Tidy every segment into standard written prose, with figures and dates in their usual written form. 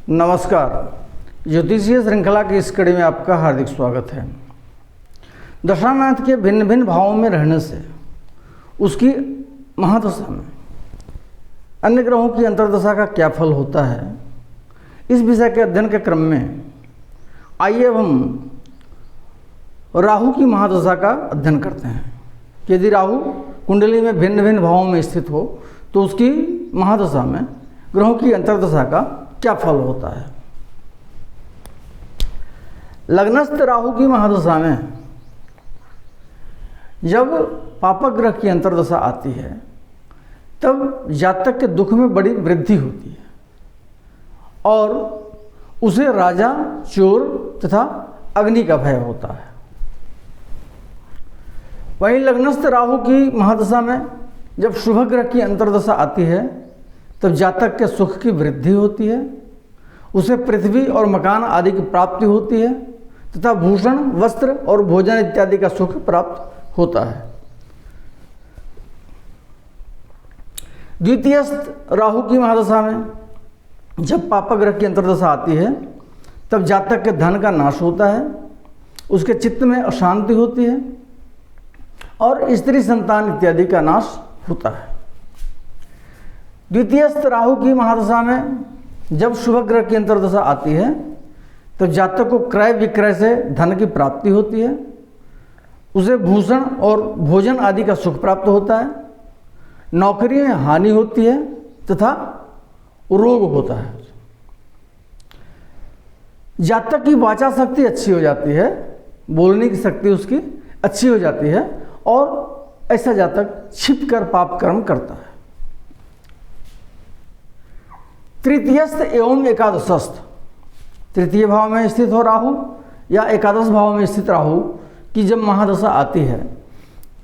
नमस्कार। ज्योतिषीय श्रृंखला की इस कड़ी में आपका हार्दिक स्वागत है। दशानाथ के भिन्न भिन्न भावों में रहने से उसकी महादशा में अन्य ग्रहों की अंतर्दशा का क्या फल होता है, इस विषय के अध्ययन के क्रम में आइए अब हम राहु की महादशा का अध्ययन करते हैं कि यदि राहु कुंडली में भिन्न भिन्न भावों में स्थित हो तो उसकी महादशा में ग्रहों की अंतर्दशा का क्या फल होता है। लग्नस्थ राहु की महादशा में जब पापक ग्रह की अंतर्दशा आती है तब जातक के दुख में बड़ी वृद्धि होती है और उसे राजा, चोर तथा अग्नि का भय होता है। वहीं लग्नस्थ राहु की महादशा में जब शुभ ग्रह की अंतर्दशा आती है तब जातक के सुख की वृद्धि होती है, उसे पृथ्वी और मकान आदि की प्राप्ति होती है तथा भूषण, वस्त्र और भोजन इत्यादि का सुख प्राप्त होता है। द्वितीयस्थ राहु की महादशा में जब पापक ग्रह की अंतर्दशा आती है तब जातक के धन का नाश होता है, उसके चित्त में अशांति होती है और स्त्री संतान इत्यादि का नाश होता है। द्वितीयस्थ राहु की महादशा में जब शुभ ग्रह की अंतर्दशा आती है तो जातक को क्रय विक्रय से धन की प्राप्ति होती है, उसे भूषण और भोजन आदि का सुख प्राप्त होता है, नौकरी में हानि होती है तथा रोग होता है। जातक की वाचा शक्ति अच्छी हो जाती है, बोलने की शक्ति उसकी अच्छी हो जाती है और ऐसा जातक छिप कर पाप कर्म करता है। तृतीयस्थ एवं एकादशस्थ, तृतीय भाव में स्थित हो राहु या एकादश भाव में स्थित राहु की जब महादशा आती है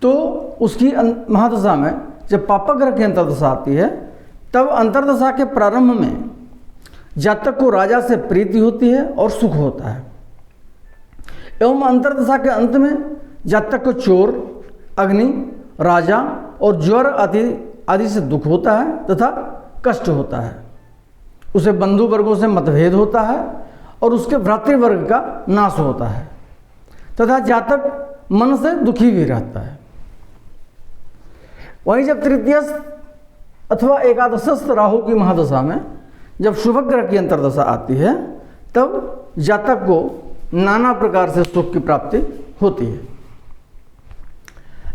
तो उसकी महादशा में जब पापक ग्रह की अंतर्दशा आती है तब अंतर्दशा के प्रारंभ में जातक को राजा से प्रीति होती है और सुख होता है एवं अंतर्दशा के अंत में जातक को चोर, अग्नि, राजा और ज्वर आदि से दुख होता है तथा कष्ट होता है। उसे बंधु वर्गों से मतभेद होता है और उसके भ्रातृवर्ग का नाश होता है तथा जातक मन से दुखी भी रहता है। वहीं जब तृतीयस्थ अथवा एकादशस्थ राहु की महादशा में जब शुभ ग्रह की अंतर्दशा आती है तब जातक को नाना प्रकार से सुख की प्राप्ति होती है।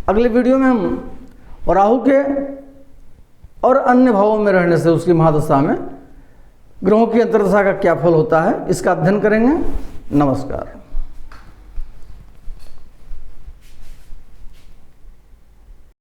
अगले वीडियो में हम राहु के और अन्य भावों में रहने से उसकी महादशा में ग्रहों की अंतर्दशा का क्या फल होता है इसका अध्ययन करेंगे। नमस्कार।